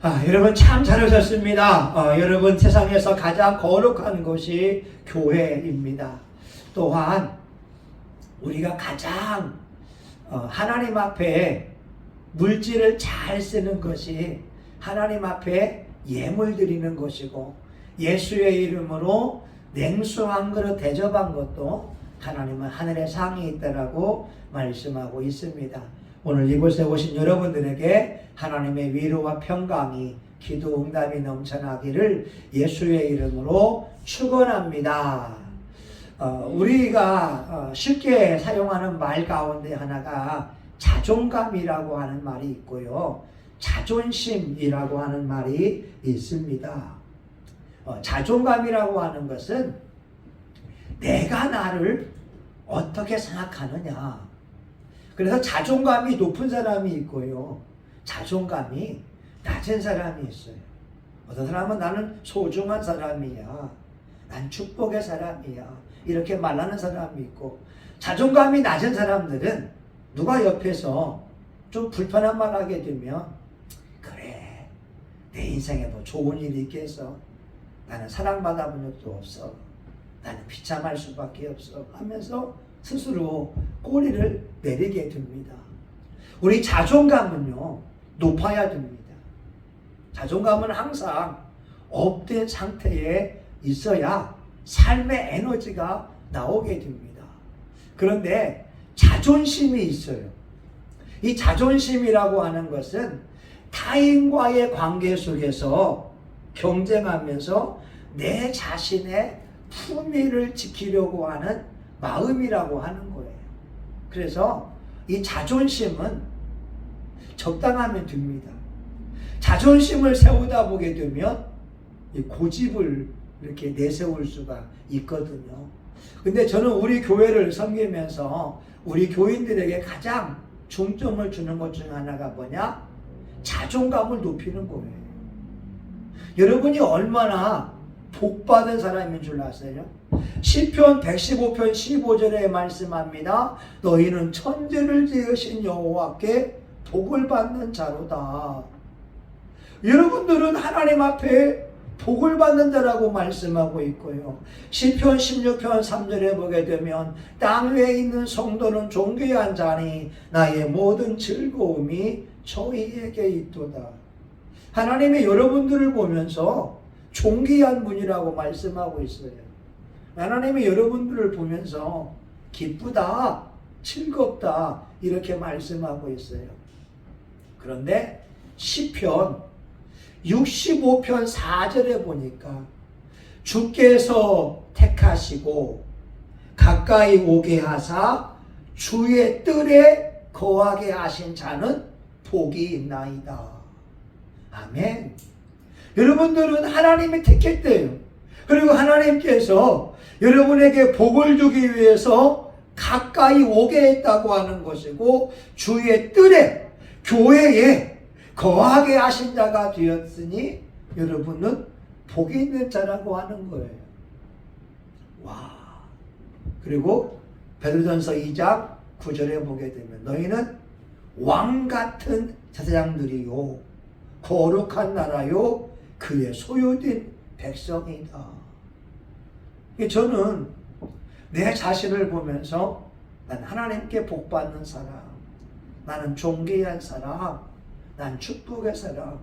여러분 참 잘하셨습니다. 여러분 세상에서 가장 거룩한 것이 교회입니다. 또한 우리가 가장 하나님 앞에 물질을 잘 쓰는 것이 하나님 앞에 예물 드리는 것이고, 예수의 이름으로 냉수 한 그릇 대접한 것도 하나님은 하늘에 상이 있다라고 말씀하고 있습니다. 오늘 이곳에 오신 여러분들에게 하나님의 위로와 평강이, 기도 응답이 넘쳐나기를 예수의 이름으로 축원합니다. 우리가 쉽게 사용하는 말 가운데 하나가 자존감이라고 하는 말이 있고요, 자존심이라고 하는 말이 있습니다. 자존감이라고 하는 것은 내가 나를 어떻게 생각하느냐. 그래서 자존감이 높은 사람이 있고요, 자존감이 낮은 사람이 있어요. 어떤 사람은 나는 소중한 사람이야, 난 축복의 사람이야, 이렇게 말하는 사람이 있고, 자존감이 낮은 사람들은 누가 옆에서 좀 불편한 말 하게 되면, 그래, 내 인생에 뭐 좋은 일이 있겠어, 나는 사랑받아본 적도 없어, 나는 비참할 수밖에 없어 하면서 스스로 꼬리를 내리게 됩니다. 우리 자존감은요, 높아야 됩니다. 자존감은 항상 업된 상태에 있어야 삶의 에너지가 나오게 됩니다. 그런데 자존심이 있어요. 이 자존심이라고 하는 것은 타인과의 관계 속에서 경쟁하면서 내 자신의 품위를 지키려고 하는 마음이라고 하는 거예요. 그래서 이 자존심은 적당하면 됩니다. 자존심을 세우다 보게 되면 고집을 이렇게 내세울 수가 있거든요. 근데 저는 우리 교회를 섬기면서 우리 교인들에게 가장 중점을 주는 것 중 하나가 뭐냐? 자존감을 높이는 거예요. 여러분이 얼마나 복받은 사람인 줄 아세요? 시편 115편 15절에 말씀합니다. 너희는 천지를 지으신 여호와께 복을 받는 자로다. 여러분들은 하나님 앞에 복을 받는 자라고 말씀하고 있고요, 시편 16편 3절에 보게 되면 땅 위에 있는 성도는 존귀한 자니 나의 모든 즐거움이 저희에게 있도다. 하나님이 여러분들을 보면서 존귀한 분이라고 말씀하고 있어요. 하나님이 여러분들을 보면서 기쁘다, 즐겁다, 이렇게 말씀하고 있어요. 그런데 시편 65편 4절에 보니까 주께서 택하시고 가까이 오게 하사 주의 뜰에 거하게 하신 자는 복이 있나이다. 아멘. 여러분들은 하나님이 택했대요. 그리고 하나님께서 여러분에게 복을 주기 위해서 가까이 오게 했다고 하는 것이고, 주의 뜰에, 교회에 거하게 하신 자가 되었으니 여러분은 복이 있는 자라고 하는 거예요. 와. 그리고 베드로전서 2장 9절에 보게 되면 너희는 왕 같은 제사장들이요 거룩한 나라요 그의 소유된 백성이다. 저는 내 자신을 보면서 난 하나님께 복받는 사람, 나는 존귀한 사람, 난 축복의 사람,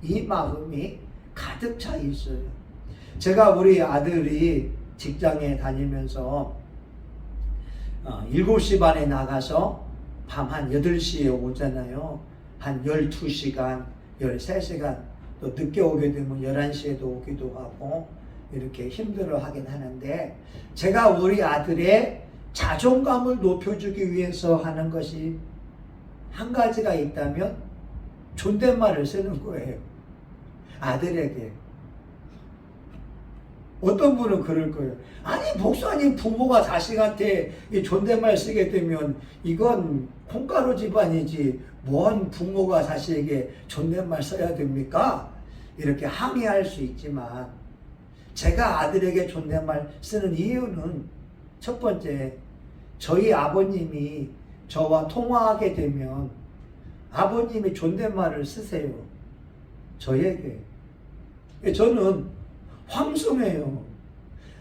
이 마음이 가득 차 있어요. 제가 우리 아들이 직장에 다니면서 7시 반에 나가서 밤 한 8시에 오잖아요. 한 12시간, 13시간, 또 늦게 오게 되면 11시에도 오기도 하고 이렇게 힘들어 하긴 하는데, 제가 우리 아들의 자존감을 높여주기 위해서 하는 것이 한 가지가 있다면 존댓말을 쓰는 거예요. 아들에게. 어떤 분은 그럴 거예요. 아니 목사님, 부모가 자식한테 이 존댓말 쓰게 되면 이건 콩가루 집안이지 뭔 부모가 자식에게 존댓말 써야 됩니까? 이렇게 항의할 수 있지만, 제가 아들에게 존댓말 쓰는 이유는 첫 번째, 저희 아버님이 저와 통화하게 되면 아버님이 존댓말을 쓰세요. 저에게. 저는 황송해요.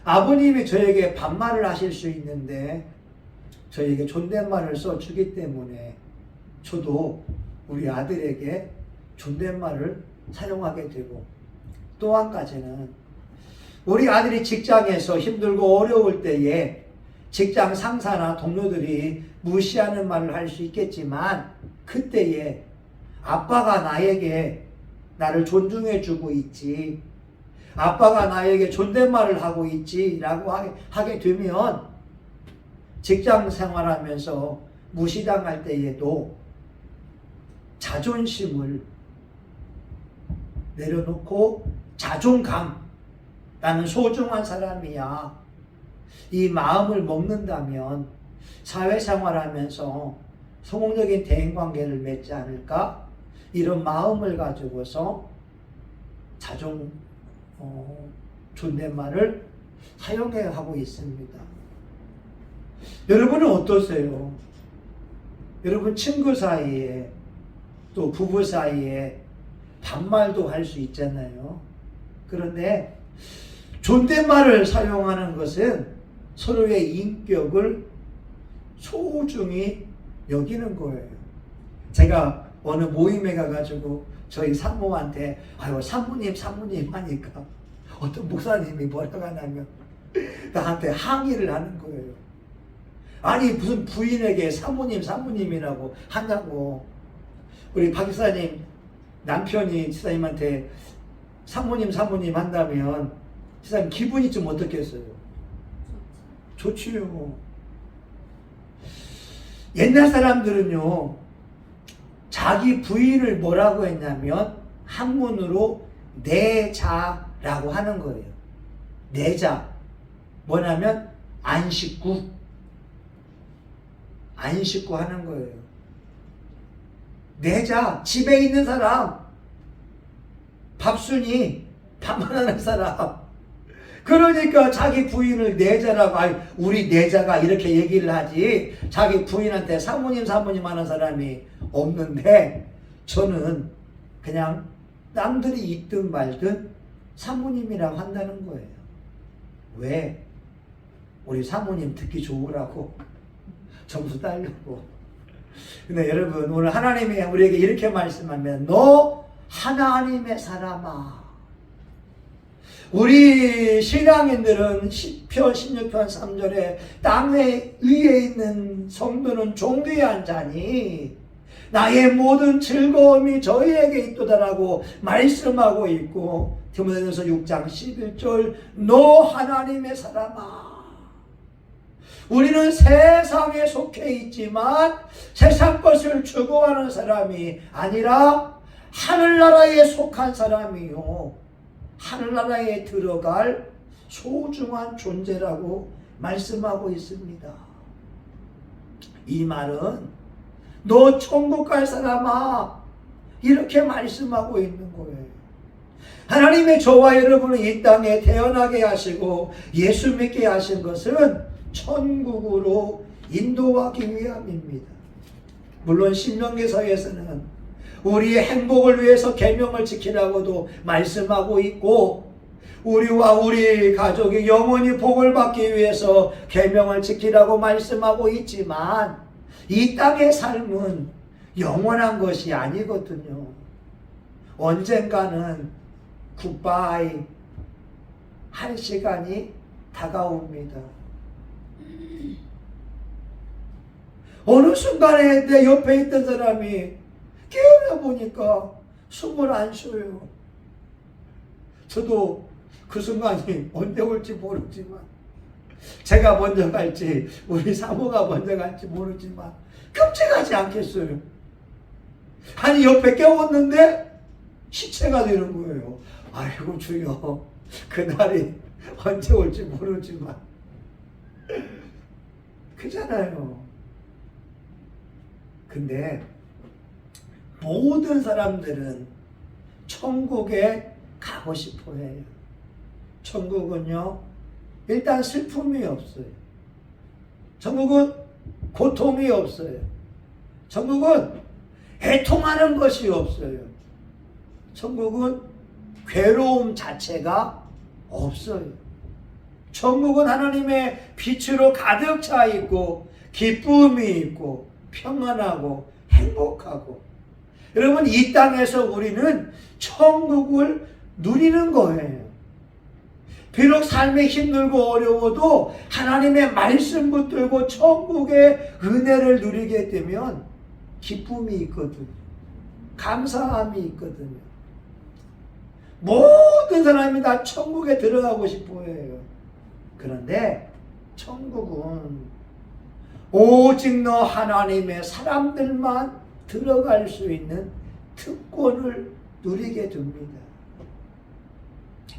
아버님이 저에게 반말을 하실 수 있는데 저에게 존댓말을 써주기 때문에 저도 우리 아들에게 존댓말을 사용하게 되고, 또 한 가지는 우리 아들이 직장에서 힘들고 어려울 때에 직장 상사나 동료들이 무시하는 말을 할 수 있겠지만 그때에 아빠가 나에게 나를 존중해 주고 있지, 아빠가 나에게 존댓말을 하고 있지 라고 하게 되면 직장 생활하면서 무시당할 때에도 자존심을 내려놓고 자존감, 나는 소중한 사람이야, 이 마음을 먹는다면 사회생활하면서 성공적인 대인관계를 맺지 않을까? 이런 마음을 가지고서 존댓말을 사용해 하고 있습니다. 여러분은 어떠세요? 여러분 친구 사이에 또 부부 사이에 반말도 할 수 있잖아요. 그런데 존댓말을 사용하는 것은 서로의 인격을 소중히 여기는 거예요. 제가 어느 모임에 가가지고 저희 사모한테 아유 사모님 하니까 어떤 목사님이 뭐라고 하냐면 나한테 항의를 하는 거예요. 아니 무슨 부인에게 사모님이라고 하냐고. 우리 박 기사님 남편이 지사님한테 사모님 한다면 지사님 기분이 좀 어떻겠어요? 좋지요. 옛날 사람들은요 자기 부인을 뭐라고 했냐면 한문으로 내자라고 하는 거예요. 내자 뭐냐면 안식구 하는 거예요. 내자, 집에 있는 사람, 밥순이, 밥만 하는 사람. 그러니까 자기 부인을 내자라고, 아니, 우리 내자가 이렇게 얘기를 하지, 자기 부인한테 사모님 하는 사람이 없는데, 저는 그냥 남들이 있든 말든 사모님이라고 한다는 거예요. 왜? 우리 사모님 듣기 좋으라고, 점수 따려고. 근데 여러분, 오늘 하나님이 우리에게 이렇게 말씀하면, 너 하나님의 사람아. 우리 신앙인들은 10편 16편 3절에 땅 위에 있는 성도는 종귀한 자니 나의 모든 즐거움이 저희에게 있도다라고 말씀하고 있고, 디모데전서 6장 11절 너 하나님의 사람아. 우리는 세상에 속해 있지만 세상 것을 추구하는 사람이 아니라 하늘나라에 속한 사람이요 하늘나라에 들어갈 소중한 존재라고 말씀하고 있습니다. 이 말은 너 천국 갈 사람아 이렇게 말씀하고 있는 거예요. 하나님의 저와 여러분을 이 땅에 태어나게 하시고 예수 믿게 하신 것은 천국으로 인도하기 위함입니다. 물론 신명기서에서는 우리의 행복을 위해서 계명을 지키라고도 말씀하고 있고 우리와 우리 가족이 영원히 복을 받기 위해서 계명을 지키라고 말씀하고 있지만 이 땅의 삶은 영원한 것이 아니거든요. 언젠가는 굿바이 할 시간이 다가옵니다. 어느 순간에 내 옆에 있던 사람이 깨어나 보니까 숨을 안 쉬어요. 저도 그 순간이 언제 올지 모르지만 제가 먼저 갈지 우리 사모가 먼저 갈지 모르지만 끔찍하지 않겠어요. 아니 옆에 깨웠는데 시체가 되는 거예요. 아이고 주여 그날이 언제 올지 모르지만 그잖아요. 근데 모든 사람들은 천국에 가고 싶어 해요. 천국은요 일단 슬픔이 없어요. 천국은 고통이 없어요. 천국은 애통하는 것이 없어요. 천국은 괴로움 자체가 없어요. 천국은 하나님의 빛으로 가득 차 있고 기쁨이 있고 평안하고 행복하고, 여러분 이 땅에서 우리는 천국을 누리는 거예요. 비록 삶이 힘들고 어려워도 하나님의 말씀 붙들고 천국의 은혜를 누리게 되면 기쁨이 있거든요. 감사함이 있거든요. 모든 사람이 다 천국에 들어가고 싶어 해요. 그런데 천국은 오직 너 하나님의 사람들만 들어갈 수 있는 특권을 누리게 됩니다.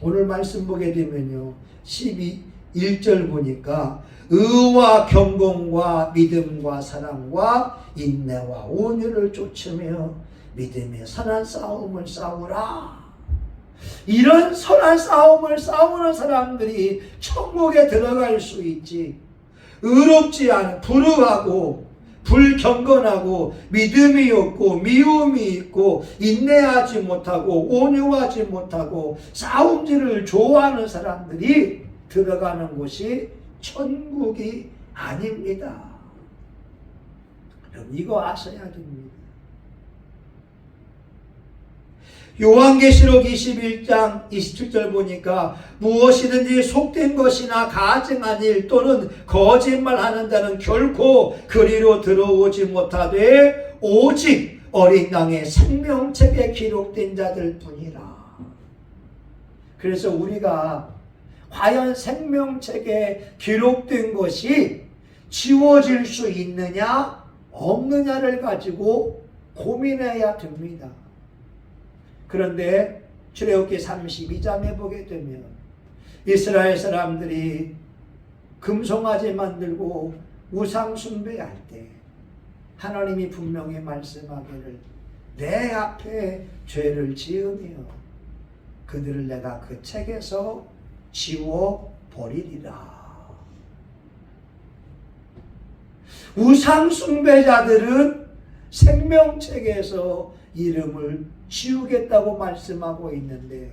오늘 말씀 보게 되면요, 1절 보니까 의와 경건과 믿음과 사랑과 인내와 온유를 좇으며 믿음의 선한 싸움을 싸우라. 이런 선한 싸움을 싸우는 사람들이 천국에 들어갈 수 있지. 의롭지 않은 불의하고 불경건하고 믿음이 없고 미움이 있고 인내하지 못하고 온유하지 못하고 싸움질을 좋아하는 사람들이 들어가는 곳이 천국이 아닙니다. 그럼 이거 아셔야 됩니다. 요한계시록 21장 27절 보니까 무엇이든지 속된 것이나 가증한 일 또는 거짓말하는 자는 결코 그리로 들어오지 못하되 오직 어린 양의 생명책에 기록된 자들 뿐이라. 그래서 우리가 과연 생명책에 기록된 것이 지워질 수 있느냐 없느냐를 가지고 고민해야 됩니다. 그런데 출애굽기 32장에 보게 되면 이스라엘 사람들이 금송아지 만들고 우상 숭배할 때 하나님이 분명히 말씀하기를 내 앞에 죄를 지으며 그들을 내가 그 책에서 지워버리리라. 우상 숭배자들은 생명책에서 이름을 지우겠다고 말씀하고 있는데,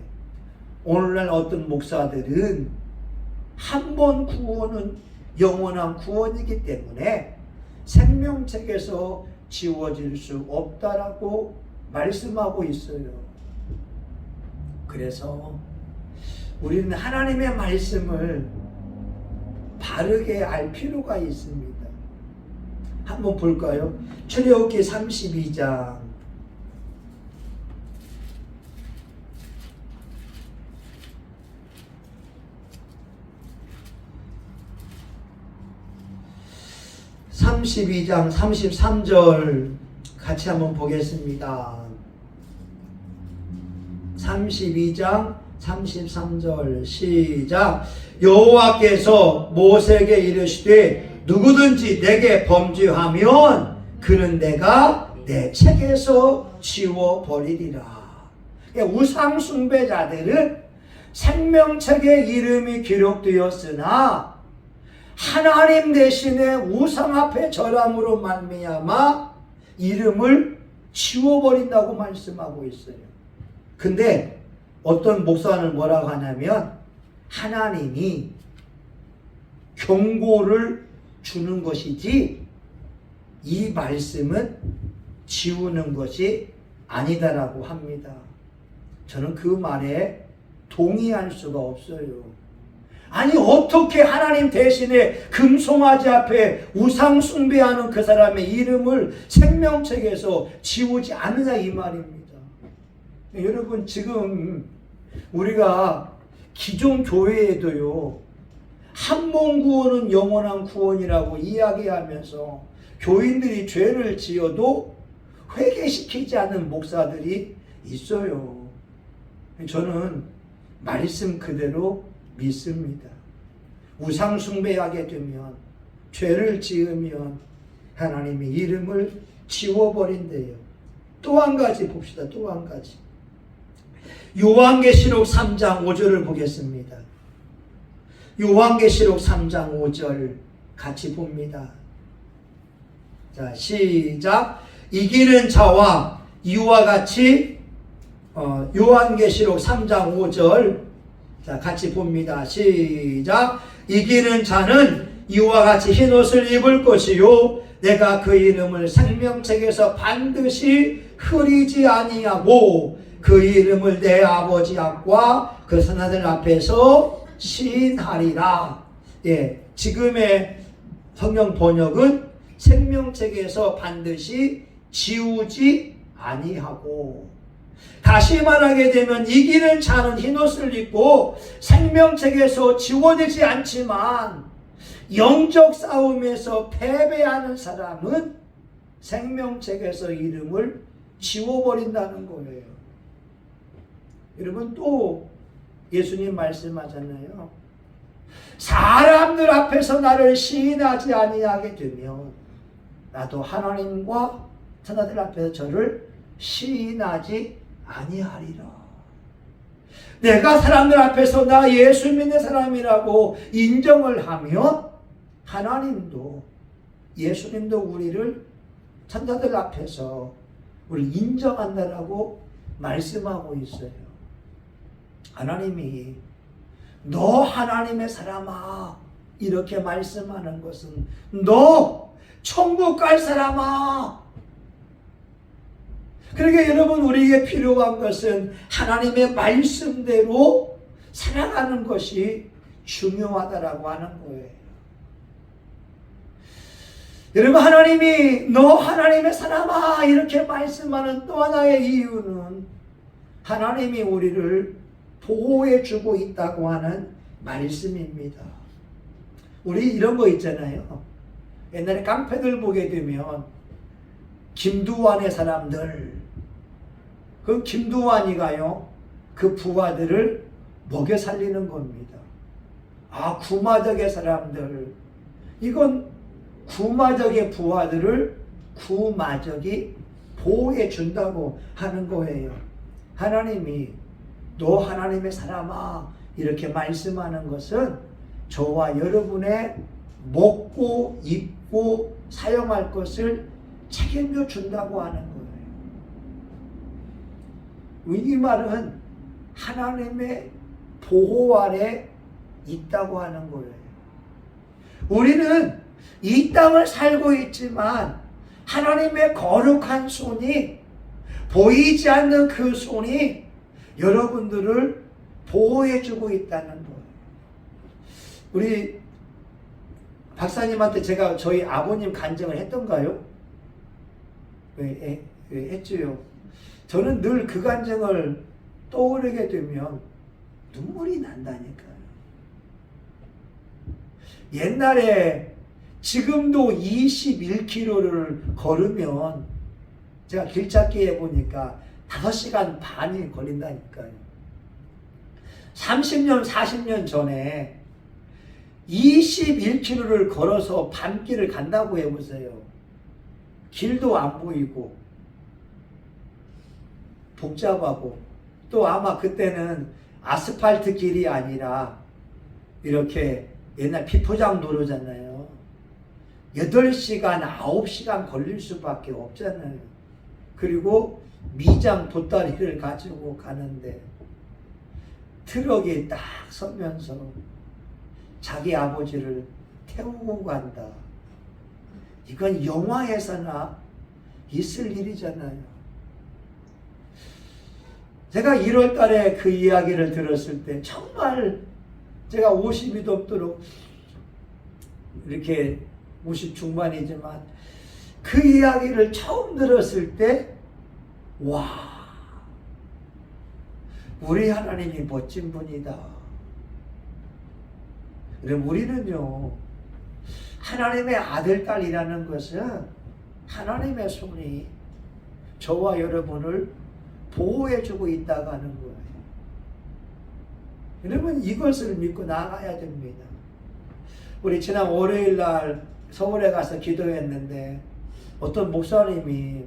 오늘날 어떤 목사들은 한 번 구원은 영원한 구원이기 때문에 생명책에서 지워질 수 없다라고 말씀하고 있어요. 그래서 우리는 하나님의 말씀을 바르게 알 필요가 있습니다. 한번 볼까요? 출애굽기 32장 32장 33절 같이 한번 보겠습니다. 32장 33절 시작. 여호와께서 모세에게 이르시되 누구든지 내게 범죄하면 그는 내가 내 책에서 지워버리리라. 우상 숭배자들은 생명책에 이름이 기록되었으나 하나님 대신에 우상 앞에 절함으로 말미암아 이름을 지워버린다고 말씀하고 있어요. 근데 어떤 목사는 뭐라고 하냐면 하나님이 경고를 주는 것이지 이 말씀은 지우는 것이 아니다라고 합니다. 저는 그 말에 동의할 수가 없어요. 아니 어떻게 하나님 대신에 금송아지 앞에 우상 숭배하는 그 사람의 이름을 생명책에서 지우지 않느냐 이 말입니다. 여러분 지금 우리가 기존 교회에도요 한 번 구원은 영원한 구원이라고 이야기하면서 교인들이 죄를 지어도 회개시키지 않는 목사들이 있어요. 저는 말씀 그대로 믿습니다. 우상 숭배하게 되면 죄를 지으면 하나님의 이름을 지워버린대요. 또 한 가지 봅시다. 또 한 가지. 요한계시록 3장 5절을 보겠습니다. 요한계시록 3장 5절 같이 봅니다. 자, 시작. 이기는 자와 이와 같이 요한계시록 3장 5절 자 같이 봅니다. 시작. 이기는 자는 이와 같이 흰옷을 입을 것이요 내가 그 이름을 생명책에서 반드시 흐리지 아니하고 그 이름을 내 아버지 앞과 그 선하들 앞에서 시인하리라. 예, 지금의 성경 번역은 생명책에서 반드시 지우지 아니하고, 다시 말하게 되면 이기는 자는 흰옷을 입고 생명책에서 지워지지 않지만 영적 싸움에서 패배하는 사람은 생명책에서 이름을 지워버린다는 거예요. 여러분 또 예수님 말씀하잖아요. 사람들 앞에서 나를 시인하지 아니하게 되면 나도 하나님과 천사들 앞에서 저를 시인하지 아니하리라. 내가 사람들 앞에서 나 예수 믿는 사람이라고 인정을 하면 하나님도 예수님도 우리를 천사들 앞에서 우리 인정한다라고 말씀하고 있어요. 하나님이 너 하나님의 사람아 이렇게 말씀하는 것은 너 천국 갈 사람아. 그러니까 여러분 우리에게 필요한 것은 하나님의 말씀대로 살아가는 것이 중요하다라고 하는 거예요. 여러분 하나님이 너 하나님의 사람아 이렇게 말씀하는 또 하나의 이유는 하나님이 우리를 보호해 주고 있다고 하는 말씀입니다. 우리 이런 거 있잖아요. 옛날에 깡패들 보게 되면 김두한의 사람들, 그 김두한이가요 그 부하들을 먹여 살리는 겁니다. 아, 구마적의 사람들, 이건 구마적의 부하들을 구마적이 보호해 준다고 하는 거예요. 하나님이 너 하나님의 사람아 이렇게 말씀하는 것은 저와 여러분의 먹고 입고 사용할 것을 책임져 준다고 하는 거예요. 이 말은 하나님의 보호 아래 있다고 하는 거예요. 우리는 이 땅을 살고 있지만 하나님의 거룩한 손이, 보이지 않는 그 손이 여러분들을 보호해주고 있다는 거예요. 우리 박사님한테 제가 저희 아버님 간증을 했던가요? 왜 했지요? 저는 늘 그 간증을 떠오르게 되면 눈물이 난다니까요. 옛날에 지금도 21km를 걸으면 제가 길찾기 해보니까 5시간 반이 걸린다니까요. 30년, 40년 전에 21km를 걸어서 밤길을 간다고 해보세요. 길도 안 보이고 복잡하고, 또 아마 그때는 아스팔트 길이 아니라 이렇게 옛날 비포장 도로잖아요. 8시간, 9시간 걸릴 수밖에 없잖아요. 그리고 미장 보따리를 가지고 가는데 트럭이 딱 서면서 자기 아버지를 태우고 간다. 이건 영화에서나 있을 일이잖아요. 제가 1월 달에 그 이야기를 들었을 때 정말 제가 50이 넘도록 이렇게 50 중반이지만 그 이야기를 처음 들었을 때 와, 우리 하나님이 멋진 분이다. 그럼 우리는요, 하나님의 아들, 딸이라는 것은 하나님의 손이 저와 여러분을 보호해주고 있다고 하는 거예요. 여러분 이것을 믿고 나가야 됩니다. 우리 지난 월요일 날 서울에 가서 기도했는데 어떤 목사님이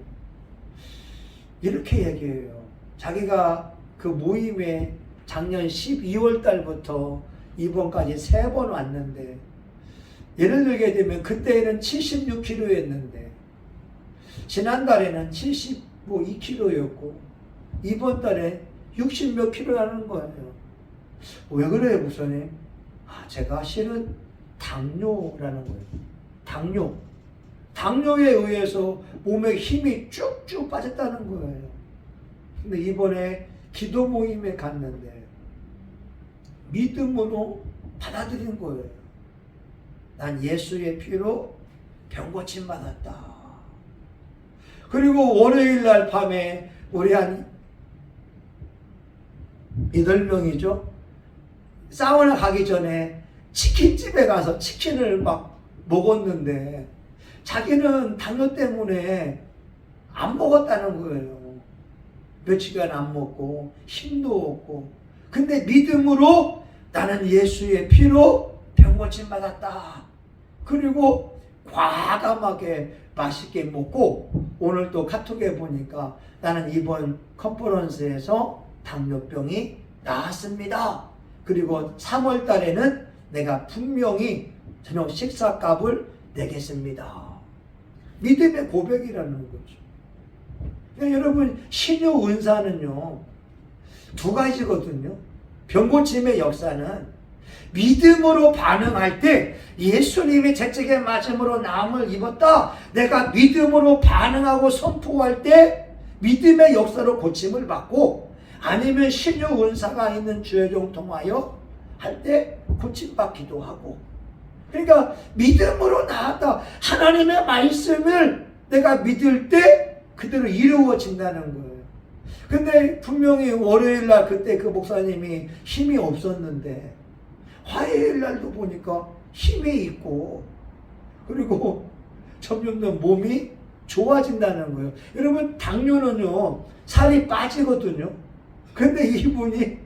이렇게 얘기해요. 자기가 그 모임에 작년 12월 달부터 이번까지 3번 왔는데, 예를 들게 되면 그때는 76kg였는데 지난달에는 72kg였고 이번 달에 60몇 킬로라는 거예요. 왜 그래요, 목사님? 제가 실은 당뇨라는 거예요. 당뇨에 의해서 몸에 힘이 쭉쭉 빠졌다는 거예요. 근데 이번에 기도 모임에 갔는데 믿음으로 받아들인 거예요. 난 예수의 피로 병고침 받았다. 그리고 월요일 날 밤에 우리 한 8명이죠. 사우나 가기 전에 치킨집에 가서 치킨을 막 먹었는데 자기는 당뇨 때문에 안 먹었다는 거예요. 며칠간 안 먹고 힘도 없고. 근데 믿음으로 나는 예수의 피로 병고침 받았다. 그리고 과감하게 맛있게 먹고 오늘 또 카톡에 보니까 나는 이번 컨퍼런스에서 당뇨병이 나았습니다. 그리고 3월 달에는 내가 분명히 저녁 식사값을 내겠습니다. 믿음의 고백이라는 거죠. 그러니까 여러분, 신유 은사는요, 두 가지거든요. 병고침의 역사는 믿음으로 반응할 때 예수님이 재직에 맞음으로 나음을 입었다. 내가 믿음으로 반응하고 선포할 때 믿음의 역사로 고침을 받고, 아니면 신유 은사가 있는 주의종 통하여 할 때 고침받기도 하고. 그러니까 믿음으로 나았다. 하나님의 말씀을 내가 믿을 때 그대로 이루어진다는 거예요. 근데 분명히 월요일 날 그때 그 목사님이 힘이 없었는데 화요일 날도 보니까 힘이 있고, 그리고 점점 더 몸이 좋아진다는 거예요. 여러분, 당뇨는요 살이 빠지거든요. 근데 이분이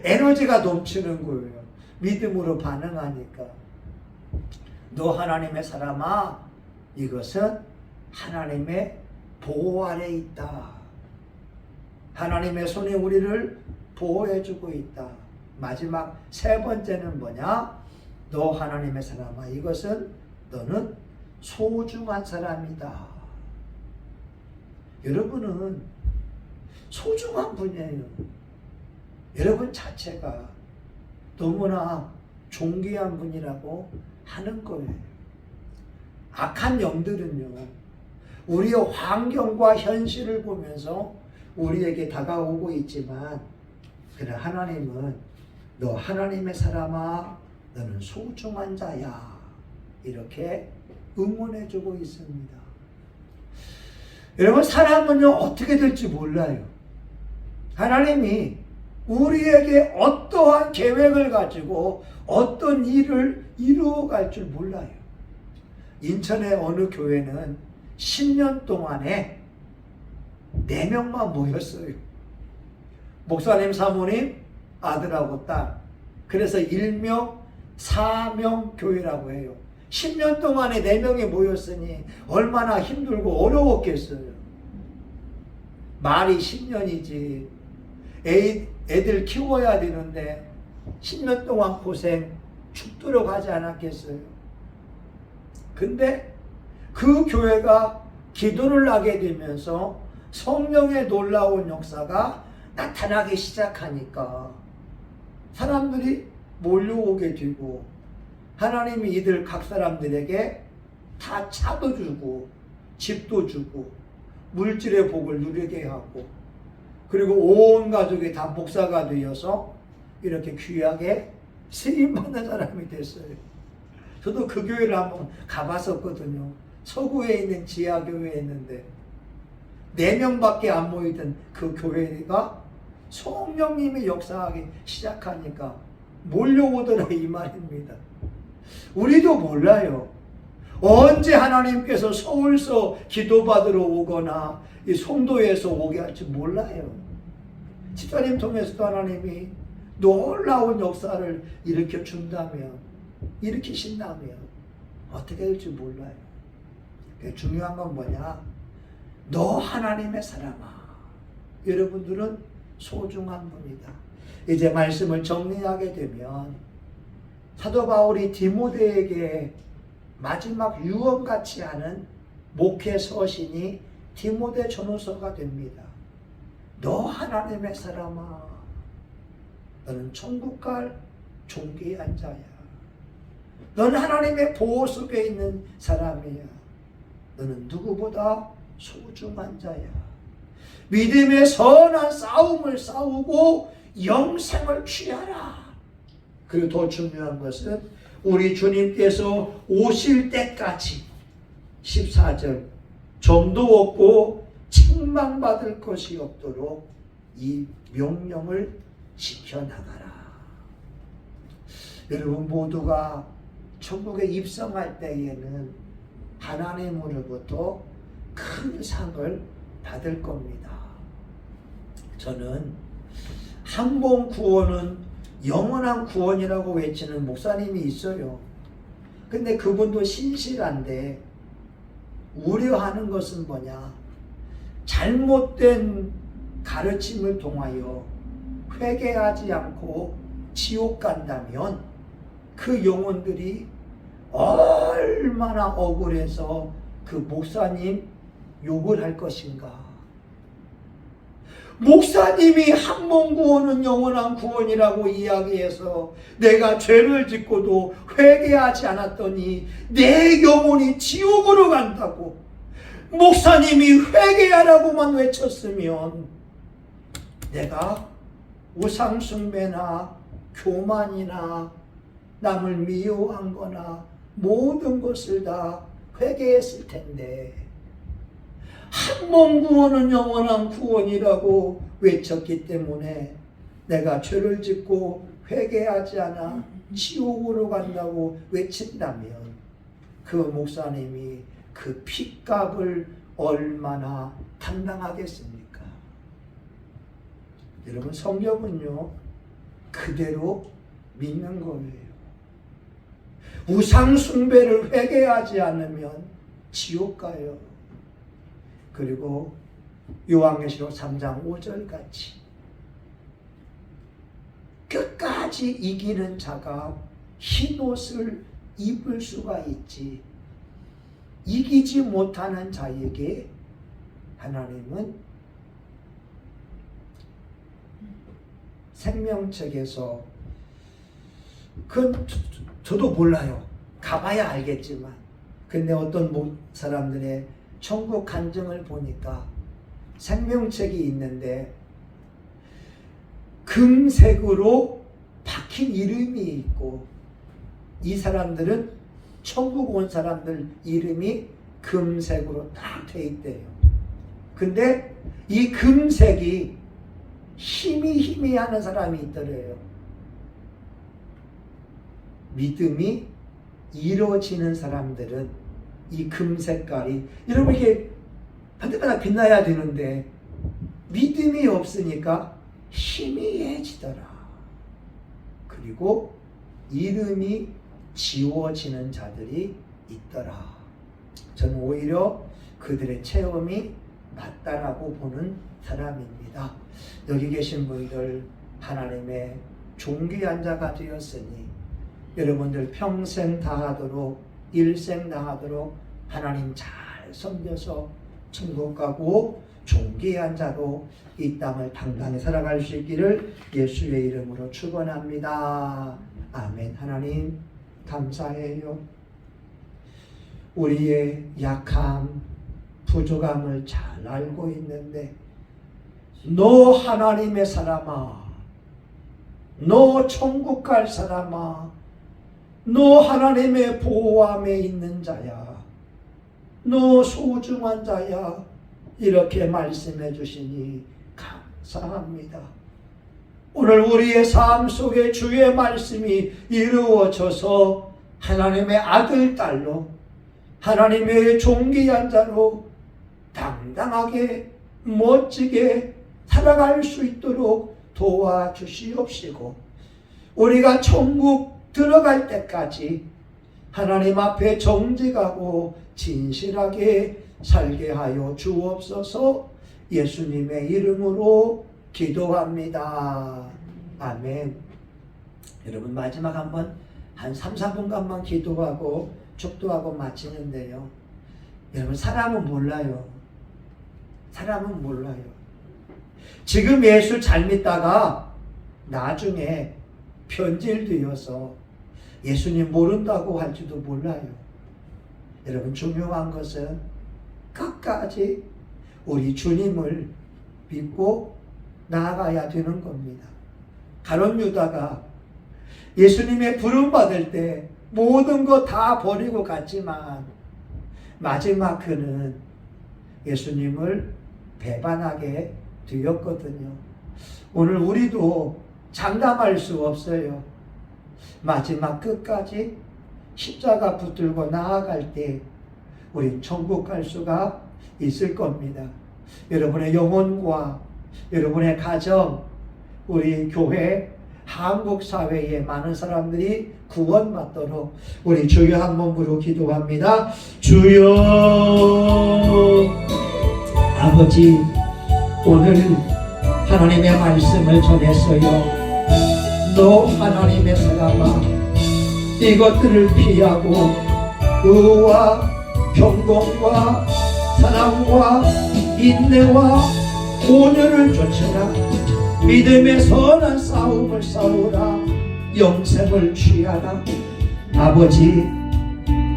에너지가 넘치는 거예요. 믿음으로 반응하니까. 너 하나님의 사람아, 이것은 하나님의 보호 아래 있다. 하나님의 손이 우리를 보호해주고 있다. 마지막 세 번째는 뭐냐? 너 하나님의 사람아, 이것은 너는 소중한 사람이다. 여러분은 소중한 분이에요. 여러분 자체가 너무나 존귀한 분이라고 하는 거예요. 악한 영들은요, 우리의 환경과 현실을 보면서 우리에게 다가오고 있지만, 그러나 하나님은 너 하나님의 사람아, 너는 소중한 자야, 이렇게 응원해주고 있습니다. 여러분, 사람은요 어떻게 될지 몰라요. 하나님이 우리에게 어떠한 계획을 가지고 어떤 일을 이루어갈 줄 몰라요. 인천의 어느 교회는 10년 동안에 4명만 모였어요. 목사님, 사모님, 아들하고 딸. 그래서 1명, 4명 교회라고 해요. 10년 동안에 4명이 모였으니 얼마나 힘들고 어려웠겠어요. 말이 10년이지. 애들 키워야 되는데 10년 동안 고생 죽도록 하지 않았겠어요. 근데 그 교회가 기도를 하게 되면서 성령의 놀라운 역사가 나타나기 시작하니까 사람들이 몰려오게 되고, 하나님이 이들 각 사람들에게 다 차도 주고 집도 주고 물질의 복을 누리게 하고, 그리고 온 가족이 다 목사가 되어서 이렇게 귀하게 쓰임받는 사람이 됐어요. 저도 그 교회를 한번 가봤었거든요. 서구에 있는 지하교회에 있는데 4명밖에 안 모이던 그 교회가 성령님이 역사하기 시작하니까 몰려오더라, 이 말입니다. 우리도 몰라요. 언제 하나님께서 서울서 기도받으러 오거나 이 송도에서 오게 할지 몰라요. 집사님 통해서도 하나님이 놀라운 역사를 일으켜 준다면, 일으키신다면 어떻게 될지 몰라요. 중요한 건 뭐냐? 너 하나님의 사람아, 여러분들은 소중한 분이다. 이제 말씀을 정리하게 되면 사도 바울이 디모데에게 마지막 유언같이 하는 목회 서신이 디모데 전후서가 됩니다. 너 하나님의 사람아, 너는 천국 갈 존귀한 자야. 너는 하나님의 보호 속에 있는 사람이야. 너는 누구보다 소중한 자야. 믿음의 선한 싸움을 싸우고 영생을 취하라. 그리고 더 중요한 것은 우리 주님께서 오실 때까지 14절 점도 없고 책망받을 것이 없도록 이 명령을 지켜나가라. 여러분 모두가 천국에 입성할 때에는 하나님으로부터 큰 상을 받을 겁니다. 저는 한 번 구원은 영원한 구원이라고 외치는 목사님이 있어요. 근데 그분도 신실한데 우려하는 것은 뭐냐? 잘못된 가르침을 통하여 회개하지 않고 지옥 간다면 그 영혼들이 얼마나 억울해서 그 목사님 욕을 할 것인가. 목사님이 한 번 구원은 영원한 구원이라고 이야기해서 내가 죄를 짓고도 회개하지 않았더니 내 영혼이 지옥으로 간다고 목사님이 회개하라고만 외쳤으면 내가 우상숭배나 교만이나 남을 미워한 거나 모든 것을 다 회개했을 텐데 한 번 구원은 영원한 구원이라고 외쳤기 때문에 내가 죄를 짓고 회개하지 않아 지옥으로 간다고 외친다면 그 목사님이 그 핏값을 얼마나担당하겠습니까? 여러분 성경은요 그대로 믿는 거예요. 우상 숭배를 회개하지 않으면 지옥 가요. 그리고 요한계시록 3장 5절 같이 끝까지 이기는 자가 흰옷을 입을 수가 있지 이기지 못하는 자에게 하나님은 생명책에서 그건 저도 몰라요. 가봐야 알겠지만 근데 어떤 사람들의 천국 간증을 보니까 생명책이 있는데 금색으로 박힌 이름이 있고 이 사람들은 천국 온 사람들 이름이 금색으로 딱 돼 있대요. 근데 이 금색이 힘이 하는 사람이 있더래요. 믿음이 이루어지는 사람들은 이 금색깔이 여러분 이게 반짝반짝 빛나야 되는데 믿음이 없으니까 희미해지더라. 그리고 이름이 지워지는 자들이 있더라. 저는 오히려 그들의 체험이 낫다라고 보는 사람입니다. 여기 계신 분들 하나님의 존귀한 자가 되었으니 여러분들 평생 다하도록 일생 다하도록 하나님 잘 섬겨서 천국 가고 존귀한 자로 이 땅을 당당히 살아갈 수 있기를 예수의 이름으로 축원합니다. 아멘. 하나님 감사해요. 우리의 약함, 부족함을 잘 알고 있는데 너 하나님의 사람아, 너 천국 갈 사람아, 너 하나님의 보호함에 있는 자야, 너 소중한 자야, 이렇게 말씀해 주시니 감사합니다. 오늘 우리의 삶 속에 주의 말씀이 이루어져서 하나님의 아들, 딸로 하나님의 존귀한 자로 당당하게 멋지게 살아갈 수 있도록 도와주시옵시고 우리가 천국 들어갈 때까지 하나님 앞에 정직하고 진실하게 살게 하여 주옵소서. 예수님의 이름으로 기도합니다. 아멘. 여러분 마지막 한번 한 3-4분간만 기도하고 축도하고 마치는데요. 여러분 사람은 몰라요. 사람은 몰라요. 지금 예수 잘 믿다가 나중에 변질되어서 예수님 모른다고 할지도 몰라요. 여러분, 중요한 것은 끝까지 우리 주님을 믿고 나아가야 되는 겁니다. 가룟 유다가 예수님의 부름 받을 때 모든 거 다 버리고 갔지만 마지막 그는 예수님을 배반하게 되었거든요. 오늘 우리도 장담할 수 없어요. 마지막 끝까지 십자가 붙들고 나아갈 때 우리 천국 갈 수가 있을 겁니다. 여러분의 영혼과 여러분의 가정, 우리 교회, 한국 사회에 많은 사람들이 구원받도록 우리 주여 한 몸으로 기도합니다. 주여. 아버지, 오늘 하나님의 말씀을 전했어요. 너 하나님의 사람아, 이것들을 피하고 의와 경건과 사랑과 인내와 온유를 쫓으라. 믿음의 선한 싸움을 싸우라. 영생을 취하라. 아버지,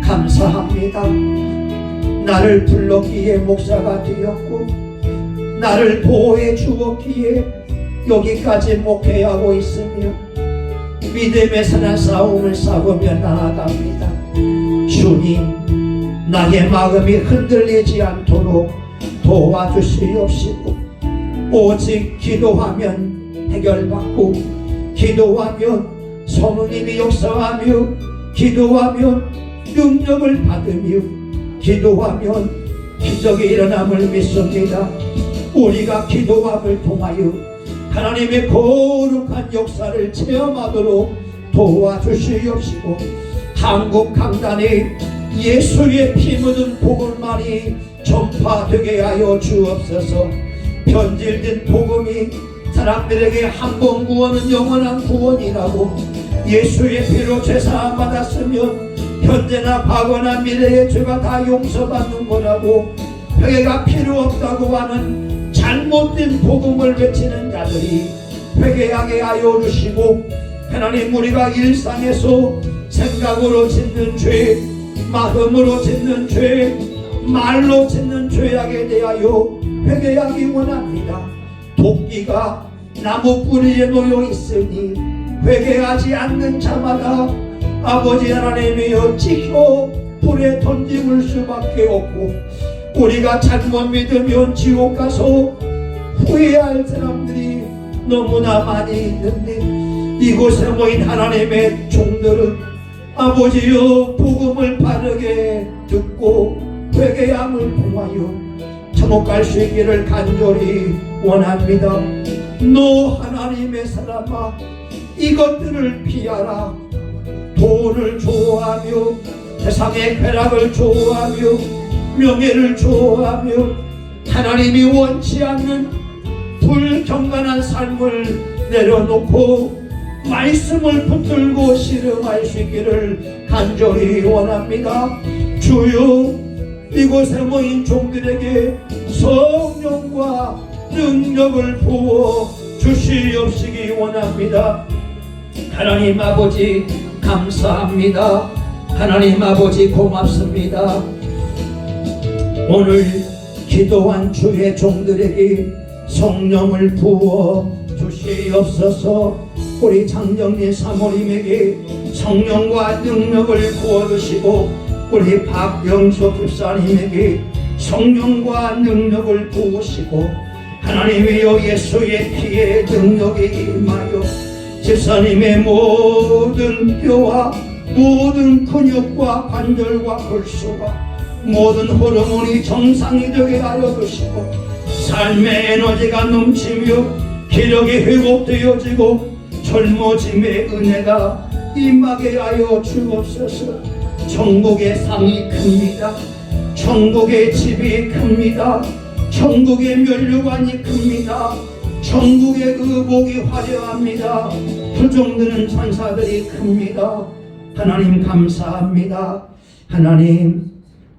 감사합니다. 나를 불렀기에 목사가 되었고 나를 보호해 주었기에 여기까지 목회하고 있으며 믿음의 선한 싸움을 싸우며 나아갑니다. 주님, 나의 마음이 흔들리지 않도록 도와주시옵시고, 오직 기도하면 해결받고, 기도하면 성령님이 역사하며, 기도하면 능력을 받으며, 기도하면 기적이 일어남을 믿습니다. 우리가 기도함을 통하여 하나님의 거룩한 역사를 체험하도록 도와주시옵시고, 한국 강단이 예수의 피 묻은 복음만이 전파되게 하여 주옵소서. 변질된 복음이 사람들에게 한 번 구원은 영원한 구원이라고, 예수의 피로 죄사함 받았으면 현재나 과거나 미래의 죄가 다 용서받는 거라고, 회개가 필요 없다고 하는 잘못된 복음을 외치는 자들이 회개하게 하여 주시고, 하나님, 우리가 일상에서 생각으로 짓는 죄, 마음으로 짓는 죄, 말로 짓는 죄악에 대하여 회개하기 원합니다. 도끼가 나무 뿌리에 놓여 있으니 회개하지 않는 자마다 아버지 하나님이여 찍혀 불에 던짐을 수밖에 없고, 우리가 잘못 믿으면 지옥 가서 후회할 사람들이 너무나 많이 있는데, 이곳에 모인 하나님의 종들은 아버지여 복음을 바르게 듣고 회개함을 통하여 천국 갈 수 있기를 간절히 원합니다. 너 하나님의 사람아, 이것들을 피하라. 돈을 좋아하며 세상의 쾌락을 좋아하며 명예를 좋아하며 하나님이 원치 않는 불경건한 삶을 내려놓고 말씀을 붙들고 씨름할 수 있기를 간절히 원합니다. 주여, 이곳에 모인 종들에게 성령과 능력을 부어 주시옵시기 원합니다. 하나님 아버지, 감사합니다. 하나님 아버지, 고맙습니다. 오늘 기도한 주의 종들에게 성령을 부어 주시옵소서. 우리 장정린 사모님에게 성령과 능력을 부어주시고, 우리 박영수 집사님에게 성령과 능력을 부으시고, 하나님이여 예수의 피의 능력이 임하여 집사님의 모든 뼈와 모든 근육과 관절과 골수와 모든 호르몬이 정상이 되게 하여 주시고, 삶의 에너지가 넘치며 기력이 회복되어지고 젊어짐의 은혜가 임하게 하여 주옵소서. 천국의 상이 큽니다. 천국의 집이 큽니다. 천국의 면류관이 큽니다. 천국의 의복이 화려합니다. 부종드는 천사들이 큽니다. 하나님 감사합니다. 하나님,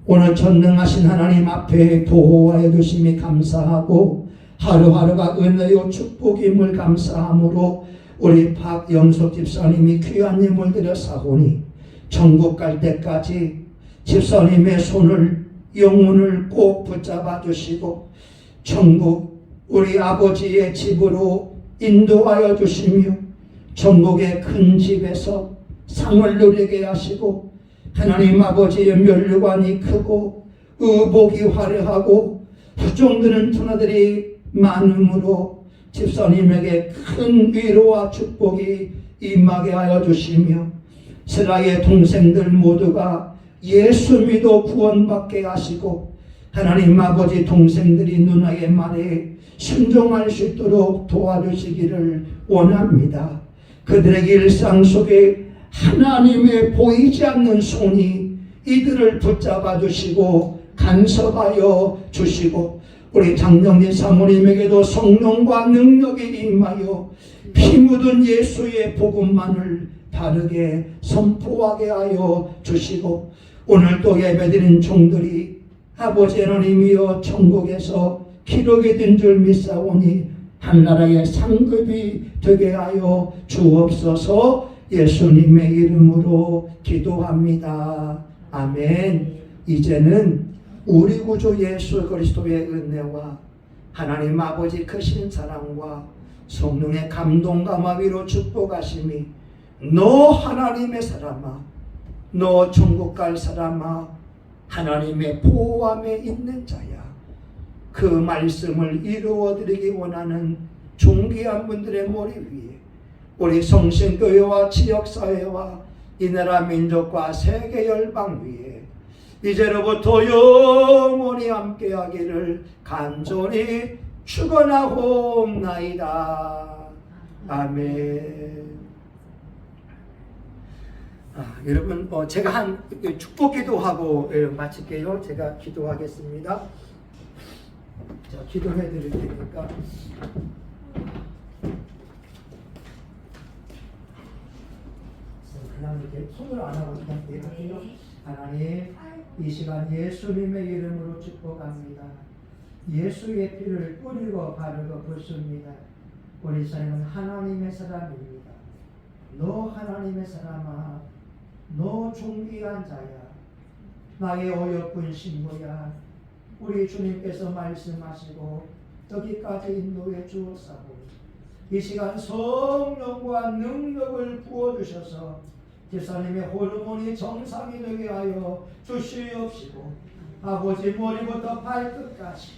오늘 전능하신 하나님 앞에 보호하여 주심이 감사하고, 하루하루가 은혜요 축복임을 감사함으로 우리 박영석 집사님이 귀한 예물 드려 사오니 천국 갈 때까지 집사님의 손을 영혼을 꼭 붙잡아 주시고 천국 우리 아버지의 집으로 인도하여 주시며 천국의 큰 집에서 상을 누리게 하시고 하나님 아버지의 면류관이 크고 의복이 화려하고 후종드는 투나들이 많음으로 집사님에게 큰 위로와 축복이 임하게 하여 주시며 스라의 동생들 모두가 예수 믿어 구원받게 하시고 하나님 아버지 동생들이 누나의 말에 순종할 수 있도록 도와주시기를 원합니다. 그들의 일상 속에 하나님의 보이지 않는 손이 이들을 붙잡아 주시고 간섭하여 주시고 우리 장영진 사모님에게도 성령과 능력이 임하여 피 묻은 예수의 복음만을 바르게 선포하게 하여 주시고 오늘도 예배드린 종들이 아버지 하나님이여 천국에서 기록이 된 줄 믿사오니 한나라의 상급이 되게 하여 주옵소서. 예수님의 이름으로 기도합니다. 아멘. 이제는 우리 구주 예수 그리스도의 은혜와 하나님 아버지 크신 사랑과 성령의 감동과 마비로 축복하심이 너 하나님의 사람아, 너 천국 갈 사람아, 하나님의 보호함에 있는 자야. 그 말씀을 이루어드리기 원하는 존귀한 분들의 머리 위에 우리 성신교회와 지역사회와 이 나라 민족과 세계 열방 위에 이제로부터 영원히 함께하기를 간절히 축원하옵나이다. 아멘. 여러분 제가 한 축복 기도하고 마칠게요. 제가 기도하겠습니다. 자, 기도해 드릴 테니까 그냥 이렇게 손을 안 하고 그냥 기도할게요. 하나님, 이 시간 예수님의 이름으로 축복합니다. 예수의 피를 뿌리고 바르고 붓습니다. 우리 사람은 하나님의 사람입니다. 너 하나님의 사람아, 너 존귀한 자야. 나의 어여쁜 신부야. 우리 주님께서 말씀하시고 여기까지 인도해 주었사오니 이 시간 성령과 능력을 부어주셔서 집사님의 호르몬이 정상이 되게 하여 주시옵시고 아버지 머리부터 발끝까지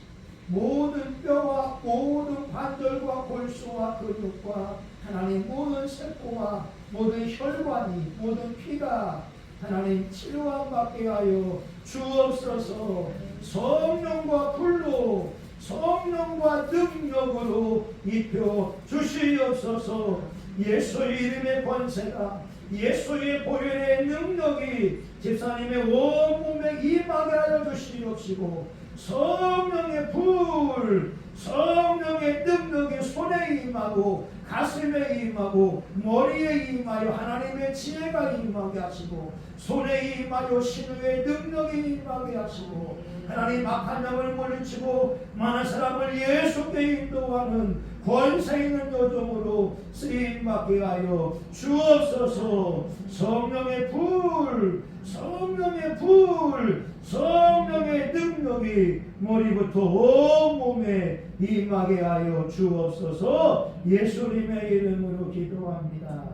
모든 뼈와 모든 관절과 골수와 근육과 하나님 모든 세포와 모든 혈관이 모든 피가 하나님 치료함 받게 하여 주옵소서. 성령과 불로 성령과 능력으로 입혀 주시옵소서. 예수의 이름의 권세가 예수의 보혈의 능력이 집사님의 온몸에 임하게 하여 주시옵시고 성령의 불 성령의 능력이 손에 임하고 가슴에 임하고 머리에 임하여 하나님의 지혜가 임하게 하시고 손에 임하여 신우의 능력이 임하게 하시고 하나님 악한 영을 물리치고 많은 사람을 예수께 인도하는 권세 있는 요정으로 쓰임받게 하여 주옵소서. 성령의 불 성령의 불 성령의 능력이 머리부터 온몸에 임하게 하여 주옵소서. 예수님의 이름으로 기도합니다.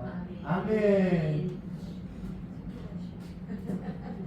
아멘.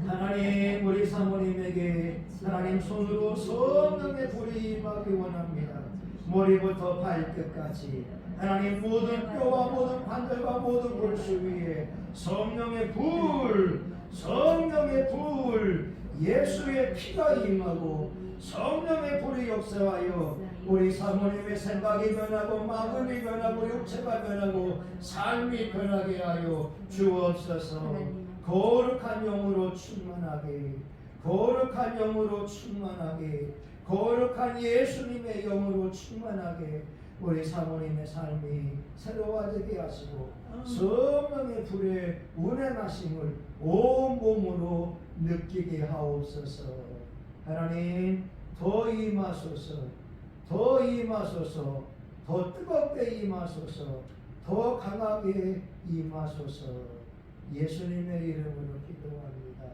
하나님 우리 사모님에게 하나님 손으로 성령의 불이 임하기 원합니다. 머리부터 발끝까지 하나님 모든 뼈와 모든 관절과 모든 골수 위에 성령의 불 성령의 불 예수의 피가 임하고 성령의 불이 역사하여 우리 사모님의 생각이 변하고 마음이 변하고 육체가 변하고 삶이 변하게 하여 주옵소서. 거룩한 영으로 충만하게 거룩한 영으로 충만하게 거룩한 예수님의 영으로 충만하게 우리 사모님의 삶이 새로워지게 하시고 성령의 불의 운행하심을 온몸으로 느끼게 하옵소서. 하나님 더 임하소서. 더 임하소서, 더 뜨겁게 임하소서, 더 강하게 임하소서. 예수님의 이름으로 기도합니다.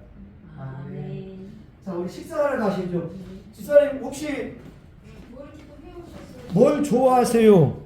아멘. 자, 우리 식사하러 가시죠. 집사님 혹시 뭘 기도해 오셨어요? 뭘 좋아하세요?